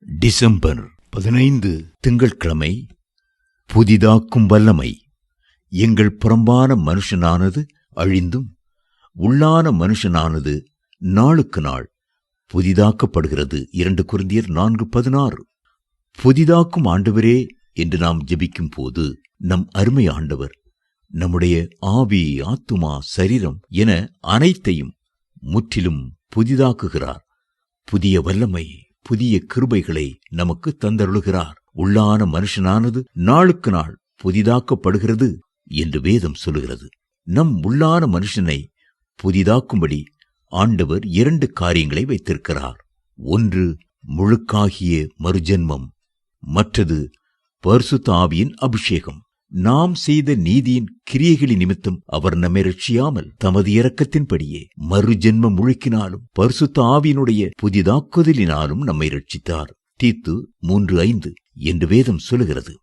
December 15 திங்கட்கிழமை. புதிதாக்கும் வல்லமை. எங்கள் புறம்பான மனுஷனானது அழிந்தும் உள்ளான மனுஷனானது நாளுக்கு நாள் புதிதாக்கப்படுகிறது. 2 கொரிந்தியர் 4:16. புதிதாக்கும் ஆண்டவரே என்று நாம் ஜெபிக்கும் போது நம் அருமை ஆண்டவர் நம்முடைய ஆவி, ஆத்துமா, சரீரம் என அனைத்தையும் முற்றிலும் புதிதாக்குகிறார். புதிய வல்லமை, புதிய கிருபைகளை நமக்கு தந்தருளுகிறார். உள்ளான மனுஷனானது நாளுக்கு நாள் புதிதாக்கப்படுகிறது என்று வேதம் சொல்லுகிறது. நம் உள்ளான மனுஷனை புதிதாக்கும்படி ஆண்டவர் 2 காரியங்களை வைத்திருக்கிறார். ஒன்று முழுக்காகிய மறுஜென்மம், மற்றது பரிசுத்த ஆவியின் அபிஷேகம். நாம் செய்த நீதியின் கிரியைகளின் நிமித்தம் அவர் நம்மை ரட்சியாமல் தமது இரக்கத்தின்படியே மறுஜென்மம் முழுக்கினாலும் பரிசுத்த ஆவியினுடைய புதிதாக்குதலினாலும் நம்மை ரட்சித்தார். தீத்து 3:5 என்று வேதம் சொல்லுகிறது.